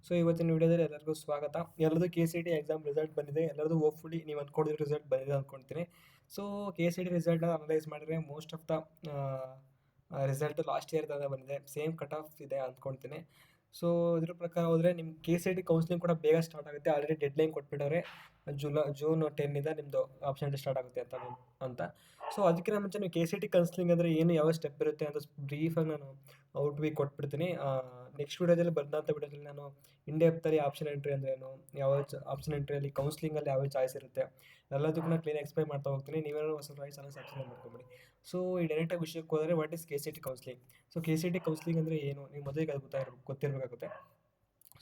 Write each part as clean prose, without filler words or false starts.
So ಇವತ್ತಿನ ವಿಡಿಯೋದಲ್ಲಿ ಎಲ್ಲರಿಗೂ ಸ್ವಾಗತ. ಎಲ್ಲರದು KCT ಎಕ್ಸಾಮ್ ರಿಸಲ್ಟ್ ಬಂದಿದೆ. ಎಲ್ಲರದು ಹೋಪ್ಫುಲಿ ನೀವು ಅಂದ್ಕೊಂಡಿರೋ ರಿಸಲ್ಟ್ ಬಂದಿದೆ ಅಂದ್ಕೊಳ್ತೀನಿ. ಸೊ KCT ರಿಸಲ್ಟ್ನ ಅನಲೈಸ್ ಮಾಡಿದ್ರೆ most of the result last ಇಯರ್ದಾಗ ಬಂದಿದೆ. ಸೇಮ್ ಕಟ್ ಆಫ್ ಇದೆ ಅಂದ್ಕೊಳ್ತೀನಿ. ಸೊ ಇದ್ರ ಪ್ರಕಾರ ಹೋದರೆ ನಿಮ್ಮ KCT ಕೌನ್ಸಿಲಿಂಗ್ ಕೂಡ ಬೇಗ ಸ್ಟಾರ್ಟ್ ಆಗುತ್ತೆ. ಆಲ್ರೆಡಿ ಡೆಡ್ಲೈನ್ ಕೊಟ್ಬಿಟ್ಟವ್ರೆ, ಜೂನ್ 10 ನಿಮ್ಮದು ಆಪ್ಷನ್ ಸ್ಟಾರ್ಟ್ ಆಗುತ್ತೆ ಅಂತ. ಸೊ ಅದಕ್ಕಿಂತ ಮುಂಚೆ ನೀವು KCT ಕೌನ್ಸಿಲಿಂಗ್ ಅಂದರೆ ಏನು, ಯಾವ ಸ್ಟೆಪ್ ಇರುತ್ತೆ ಅಂತ ಬ್ರೀಫಾಗಿ ನಾನು ಔಟ್ ಬಿ ಕೊಟ್ಬಿಡ್ತೀನಿ. ನೆಕ್ಸ್ಟ್ ವಿಡಿಯೋದಲ್ಲಿ ಬಂದಂಥ ವಿಡಿಯೋದಲ್ಲಿ ನಾನು ಇಂಡೆಪ್ತಲ್ಲಿ ಆಪ್ಷನ್ ಎಂಟ್ರಿ ಅಂದರೆ ಏನು, ಯಾವ ಆಪ್ಷನ್ ಎಂಟ್ರಿಯಲ್ಲಿ ಕೌನ್ಸಿಲಿಂಗಲ್ಲಿ ಯಾವ ಚಾಯ್ಸ್ ಇರುತ್ತೆ, ಎಲ್ಲದಕ್ಕೂ ಕ್ಲೀನ್ ಎಕ್ಸ್ಪ್ಲೈನ್ ಮಾಡ್ತಾ ಹೋಗ್ತೀನಿ. ನೀವೇನೋ ಹೊಸ ಚಾನಲ್ ಸಬ್ಸ್ಕ್ರೈಬ್ ಮಾಡ್ಕೊಂಬಿಡಿ. ಸೊ ಈ ಡೈರೆಕ್ಟಾಗಿ ವಿಷಯಕ್ಕೆ ಹೋದರೆ what is KCT counselling. So KCT counselling ಅಂದರೆ ಏನು, ನೀವು ಮೊದಲಿಗೆ ಅದು ಗೊತ್ತಿರಬೇಕಾಗುತ್ತೆ.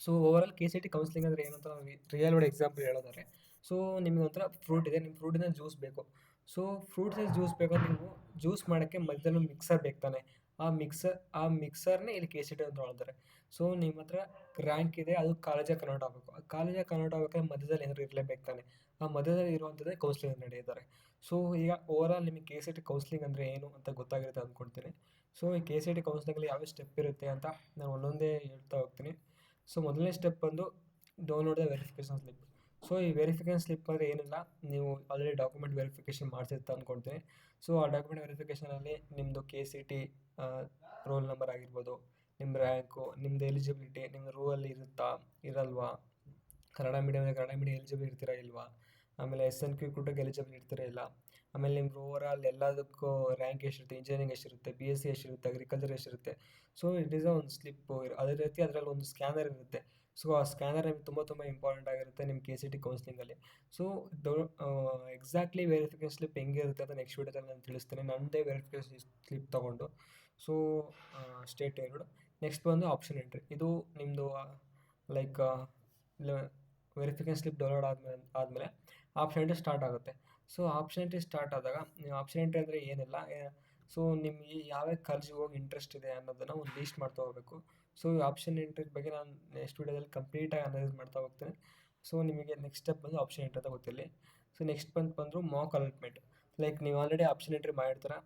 ಸೊ ಓವರಾಲ್ KCT ಕೌನ್ಸಿಲಿಂಗ್ ಅಂದರೆ ಏನು ಅಂತ ನಾವು ರಿಯಲ್ ವರ್ಲ್ಡ್ ಎಕ್ಸಾಂಪಲ್ ಹೇಳೋದಾದ್ರೆ, ಸೊ ನಿಮಗೆ ಒಂಥರ ಫ್ರೂಟ್ ಇದೆ, ನಿಮ್ಮ ಫ್ರೂಟಿಂದ ಜ್ಯೂಸ್ ಬೇಕು. ಸೊ ಫ್ರೂಟ್ಸ್ ಜ್ಯೂಸ್ ಬೇಕಂದ್ರೆ ನೀವು ಜ್ಯೂಸ್ ಮಾಡೋಕ್ಕೆ ಮಧ್ಯದಲ್ಲಿ ಮಿಕ್ಸರ್ ಬೇಕು ತಾನೆ. ಆ ಮಿಕ್ಸರ್ನೇ ಇಲ್ಲಿ KCT ಅಂತ ಹೇಳ್ತಾರೆ. ಸೊ ನಿಮ್ಮ ಹತ್ರ ರ್ಯಾಂಕ್ ಇದೆ, ಅದು ಕಾಲೇಜಾಗಿ ಕನ್ವರ್ಟ್ ಆಗಬೇಕು. ಆ ಕಾಲೇಜಾಗಿ ಕನ್ವರ್ಟ್ ಆಗಬೇಕಾದ್ರೆ ಮಧ್ಯದಲ್ಲಿ ಏನಾದ್ರು ಇರಲೇಬೇಕು ತಾನೆ. ಆ ಮಧ್ಯದಲ್ಲಿ ಇರುವಂಥದ್ದೇ ಕೌನ್ಸಿಲಿಂಗ್ ನಡೆಯುತ್ತಾರೆ. ಸೊ ಈಗ ಓವರಾಲ್ ನಿಮಗೆ KCT ಕೌನ್ಸಿಲಿಂಗ್ ಅಂದರೆ ಏನು ಅಂತ ಗೊತ್ತಾಗಿರುತ್ತೆ ಅಂದ್ಕೊಳ್ತೀನಿ. ಸೊ ಈ KCT ಕೌನ್ಸಿಲಿಂಗಲ್ಲಿ ಯಾವ ಸ್ಟೆಪ್ ಇರುತ್ತೆ ಅಂತ ನಾನು ಒಂದೊಂದೇ ಹೇಳ್ತಾ ಹೋಗ್ತೀನಿ. ಸೊ ಮೊದಲನೇ ಸ್ಟೆಪ್ ಬಂದು download the verification slip. So ಈ ವೆರಿಫಿಕೇಷನ್ ಸ್ಲಿಪ್ ಅಂದರೆ ಏನಿಲ್ಲ, ನೀವು ಆಲ್ರೆಡಿ ಡಾಕ್ಯುಮೆಂಟ್ ವೆರಿಫಿಕೇಷನ್ ಮಾಡಿಸಿರ್ತ ಅಂದ್ಕೊಳ್ತೀನಿ. ಸೊ ಆ ಡಾಕ್ಯುಮೆಂಟ್ ವೆರಿಫಿಕೇಷನಲ್ಲಿ ನಿಮ್ಮದು KCT ರೋಲ್ ನಂಬರ್ ಆಗಿರ್ಬೋದು, ನಿಮ್ಮ ರ್ಯಾಂಕು, ನಿಮ್ಮದು ಎಲಿಜಿಬಿಲಿಟಿ, ನಿಮ್ಮ ರೂಲಲ್ಲಿ ಇರುತ್ತಾ ಇರಲ್ವಾ, ಕನ್ನಡ ಮೀಡಿಯಮ್ ಎಲಿಜಿಬಲ್ ಇರ್ತೀರಾ ಇಲ್ವಾ, ಆಮೇಲೆ SNQ ಕೂಟಕ್ಕೆ ಎಲಿಜಿಬಲ್ ಇರ್ತೀರಾ ಇಲ್ಲ, ಆಮೇಲೆ ನಿಮ್ಗೆ ಓವರಾಲ್ ಎಲ್ಲದಕ್ಕೂ ರ್ಯಾಂಕ್ ಎಷ್ಟಿರುತ್ತೆ, ಇಂಜಿನಿಯರಿಂಗ್ ಎಷ್ಟಿರುತ್ತೆ, BSc ಎಷ್ಟಿರುತ್ತೆ, ಅಗ್ರಿಕಲ್ಚರ್ ಎಷ್ಟಿರುತ್ತೆ. ಸೊ ಇಟ್ ಈಸ್ ಒಂದು ಸ್ಲಿಪ್ಪು. ಅದೇ ರೀತಿ ಅದರಲ್ಲಿ ಒಂದು ಸ್ಕ್ಯಾನರ್ ಇರುತ್ತೆ. ಸೊ ಆ ಸ್ಕ್ಯಾನರ್ ನಿಮ್ಗೆ ತುಂಬ ಇಂಪಾರ್ಟೆಂಟ್ ಆಗಿರುತ್ತೆ ನಿಮ್ಮ KCT ಕೌನ್ಸಿಲಿಂಗಲ್ಲಿ. ಸೊ ಎಕ್ಸಾಕ್ಟ್ಲಿ ವೆರಿಫಿಕೇಷನ್ ಸ್ಲಿಪ್ ಹೆಂಗಿರುತ್ತೆ ಅಂತ ನೆಕ್ಸ್ಟ್ ವೀಡಿಯೋದಲ್ಲಿ ನಾನು ತಿಳಿಸ್ತೀನಿ, ನನ್ನದೇ ವೆರಿಫಿಕೇಷನ್ ಸ್ಲಿಪ್ ತೊಗೊಂಡು. ಸೊ ಸ್ಟೇಟ್ ಎರಡು. ನೆಕ್ಸ್ಟ್ ಬಂದು ಆಪ್ಷನ್ ಎಂಟ್ರಿ. ಇದು ನಿಮ್ಮದು ಲೈಕ್ ವೆರಿಫಿಕೇಷನ್ ಸ್ಲಿಪ್ ಡೌನ್ಲೋಡ್ ಆದಮೇಲೆ ಆಪ್ಷನ್ ಎಂಟ್ರಿ ಸ್ಟಾರ್ಟ್ ಆಗುತ್ತೆ. ಸೊ ಆಪ್ಷನ್ ಎಂಟ್ರಿ ಸ್ಟಾರ್ಟ್ ಆದಾಗ ನೀವು ಆಪ್ಷನ್ ಎಂಟ್ರಿ ಅಂದರೆ ಏನಿಲ್ಲ, ಸೊ ನಿಮಗೆ ಯಾವ್ಯಾವ ಕಾಲೇಜಿಗೆ ಹೋಗಿ ಇಂಟ್ರೆಸ್ಟ್ ಇದೆ ಅನ್ನೋದನ್ನು ಒಂದು ಲೀಸ್ಟ್ ಮಾಡ್ತಾ ಹೋಗಬೇಕು. ಸೊ ಈ ಆಪ್ಷನ್ ಎಂಟ್ರಿ ಬಗ್ಗೆ ನಾನು ನೆಕ್ಸ್ಟ್ ವೀಡಿಯೋದಲ್ಲಿ ಕಂಪ್ಲೀಟಾಗಿ ಅನಲೈಸ್ ಮಾಡ್ತಾ ಹೋಗ್ತೇನೆ. ಸೊ ನಿಮಗೆ ನೆಕ್ಸ್ಟ್ ಸ್ಟೆಪ್ ಬಂದು ಆಪ್ಷನ್ ಎಂಟ್ರಿ ಅಂತ ಗೊತ್ತಿರಲಿ. ಸೊ ನೆಕ್ಸ್ಟ್ ಬಂದು ಮಾಕ್ ಅಲಾಟ್ಮೆಂಟ್. ಲೈಕ್ ನೀವು ಆಲ್ರೆಡಿ ಆಪ್ಷನ್ ಎಂಟ್ರಿ ಮಾಡಿರ್ತೀರ.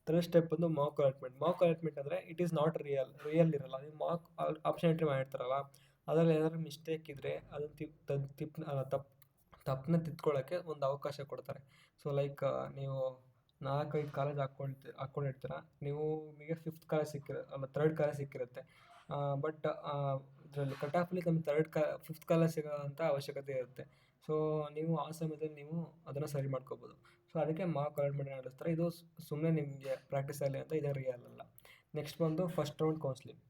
ಥರ್ಡ್ ಸ್ಟೆಪ್ ಬಂದು ಮಾಕ್ ಅಲಾಟ್ಮೆಂಟ್ ಅಂದರೆ ಇಟ್ ಈಸ್ ನಾಟ್ ರಿಯಲ್ ಇರಲ್ಲ. ನೀವು ಮಾಕ್ ಆಪ್ಷನ್ ಎಂಟ್ರಿ ಮಾಡಿರ್ತಾರಲ್ಲ, ಅದರಲ್ಲಿ ಏನಾದರೂ ಮಿಸ್ಟೇಕ್ ಇದ್ದರೆ ಅದನ್ನು ತಪ್ಪನ್ನ ತಿದ್ಕೊಳ್ಳೋಕ್ಕೆ ಒಂದು ಅವಕಾಶ ಕೊಡ್ತಾರೆ. ಸೊ ಲೈಕ್ ನೀವು 4-5 ಕಾಲೇಜ್ ಹಾಕ್ಕೊಂಡಿರ್ತೀರ, ನಿಮಗೆ 5th ಕಾಲೇಜ್ ಅಲ್ಲ 3rd ಕಾಲೇಜ್ ಸಿಕ್ಕಿರುತ್ತೆ. ಬಟ್ ಇದರಲ್ಲಿ ಕಟ್ ಆಫಲ್ಲಿ ನಮ್ಗೆ 5th ಕಾಲೇಜ್ ಸಿಗೋಂಥ ಅವಶ್ಯಕತೆ ಇರುತ್ತೆ. ಸೊ ನೀವು ಆ ಸಮಯದಲ್ಲಿ ನೀವು ಅದನ್ನು ಸರಿ ಮಾಡ್ಕೋಬೋದು. ಸೊ ಅದಕ್ಕೆ ಮಾಕ್ ಅಲಾಟ್ಮೆಂಟ್ ನಡೆಸ್ತಾರೆ. ಇದು ಸುಮ್ಮನೆ ನಿಮಗೆ ಪ್ರಾಕ್ಟೀಸ್ ಆಗಲಿ ಅಂತ, ಇದೇ ರಿಯಲ್ ಅಲ್ಲ. ನೆಕ್ಸ್ಟ್ ಬಂದು ಫಸ್ಟ್ ರೌಂಡ್ ಕೌನ್ಸಿಲಿಂಗ್.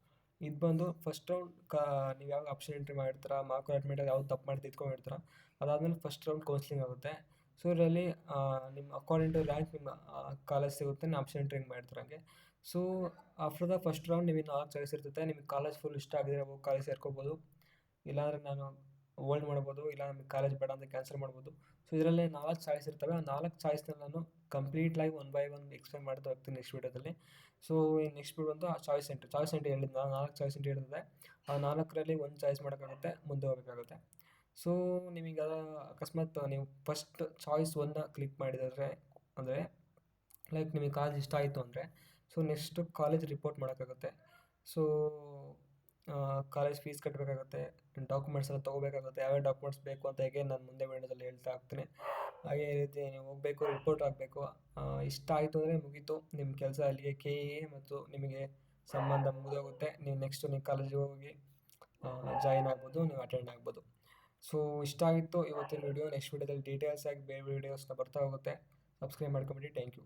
ಇದು ಬಂದು ಫಸ್ಟ್ ರೌಂಡ್ ನೀವು ಯಾವಾಗ ಆಪ್ಷನ್ ಎಂಟ್ರಿ ಮಾಡಿರ್ತೀರ, ಮಾರ್ಕ್ ಅಲಾಟ್ಮೆಂಟಲ್ಲಿ ಯಾವ್ದು ತಪ್ಪು ಮಾಡಿ ತಿದ್ಕೊಂಡಿರ್ತೀರ, ಅದಾದಮೇಲೆ ಫಸ್ಟ್ ರೌಂಡ್ ಕೌನ್ಸಿಲಿಂಗ್ ಆಗುತ್ತೆ. ಸೊ ಇದರಲ್ಲಿ ನಿಮ್ಮ ಅಕಾರ್ಡಿಂಗ್ ಟು ರ್ಯಾಂಕ್ ನಿಮ್ಮ ಕಾಲೇಜ್ ಸಿಗುತ್ತೆ, ನೀವು ಆಪ್ಷನ್ ಎಂಟ್ರಿ ಮಾಡ್ತಿರಂಗೆ. So after the first round ನಿಮಗೆ 4 ಚಾಯ್ಸ್ ಇರ್ತೈತೆ. ನಿಮಗೆ ಕಾಲೇಜ್ ಫುಲ್ ಇಷ್ಟ ಆಗಿದ್ರೆ ಹೋಗಿ ಕಾಲೇಜ್ ಸೇರ್ಕೋಬೋದು, ಇಲ್ಲಾಂದರೆ ನಾನು ಹೋಲ್ಡ್ ಮಾಡ್ಬೋದು, ಇಲ್ಲ ನಮಗೆ ಕಾಲೇಜ್ ಬೇಡ ಅಂತ ಕ್ಯಾನ್ಸಲ್ ಮಾಡ್ಬೋದು. ಸೊ ಇದರಲ್ಲಿ 4 ಚಾಯ್ಸ್ ಇರ್ತವೆ. ಆ 4 ಚಾಯ್ಸ್ನ ನಾನು ಕಂಪ್ಲೀಟಾಗಿ ಒನ್ ಬೈ ಒನ್ ಎಕ್ಸ್ಪ್ಲೈನ್ ಮಾಡ್ತಾ ಹೋಗ್ತೀನಿ ನೆಕ್ಸ್ಟ್ ವೀಡಿಯೋದಲ್ಲಿ. ಸೊ ನೆಕ್ಸ್ಟ್ ಬಂದು ಆ ಚಾಯ್ಸ್ ಎಂಟ್ರಿ ಹೇಳಿದ್ದು ನಾನು 4 ಚಾಯ್ಸ್ ಎಂಟ್ರಿ ಇರ್ತದೆ. ಆ 4ರಲ್ಲಿ ಒಂದು ಚಾಯ್ಸ್ ಮಾಡೋಕ್ಕಾಗುತ್ತೆ, ಮುಂದೆ ಹೋಗಬೇಕಾಗುತ್ತೆ. ಸೊ ನಿಮಗೆ ಅಕಸ್ಮಾತ್ ನೀವು ಫಸ್ಟ್ ಚಾಯ್ಸ್ 1ನ ಕ್ಲಿಕ್ ಮಾಡಿದರೆ ಅಂದರೆ ಲೈಕ್ ನಿಮಗೆ ಕಾಲೇಜ್ ಇಷ್ಟ ಆಯಿತು ಅಂದರೆ, ಸೊ ನೆಕ್ಸ್ಟು ಕಾಲೇಜ್ ರಿಪೋರ್ಟ್ ಮಾಡೋಕ್ಕಾಗುತ್ತೆ. ಸೊ ಕಾಲೇಜ್ ಫೀಸ್ ಕಟ್ಟಬೇಕಾಗುತ್ತೆ, ಡಾಕ್ಯುಮೆಂಟ್ಸ್ ಎಲ್ಲ ತೊಗೋಬೇಕಾಗುತ್ತೆ. ಯಾವ್ಯಾವ ಡಾಕ್ಯುಮೆಂಟ್ಸ್ ಬೇಕು ಅಂತ ಹೇಗೆ ನಾನು ಮುಂದೆ ವಿಡಿಯೋದಲ್ಲಿ ಹೇಳ್ತಾ ಹೋಗ್ತೀನಿ. ಹಾಗೆ ರೀತಿ ನೀವು ಹೋಗಬೇಕು, ರಿಪೋರ್ಟ್ ಆಗಬೇಕು. ಇಷ್ಟ ಆಯಿತು ಅಂದರೆ ಮುಗೀತು ನಿಮ್ಮ ಕೆಲಸ, ಅಲ್ಲಿಗೆ KA ಮತ್ತು ನಿಮಗೆ ಸಂಬಂಧ ಮುಗಿದೋಗುತ್ತೆ. ನೀವು ನೆಕ್ಸ್ಟು ನೀವು ಕಾಲೇಜಿಗೆ ಹೋಗಿ ಜಾಯಿನ್ ಆಗ್ಬೋದು, ನೀವು ಅಟೆಂಡ್ ಆಗ್ಬೋದು. ಸೊ ಇಷ್ಟ ಆಗಿತ್ತು ಇವತ್ತಿನ ವಿಡಿಯೋ. ನೆಕ್ಸ್ಟ್ ವಿಡಿಯೋದಲ್ಲಿ ಡೀಟೇಲ್ಸ್ ಆಗಿ ಬೇರೆ ವೀಡಿಯೋಸ್ನ ಬರ್ತಾ ಹೋಗುತ್ತೆ. ಸಬ್ಸ್ಕ್ರೈಬ್ ಮಾಡ್ಕೊಂಬಿಡಿ. Thank you.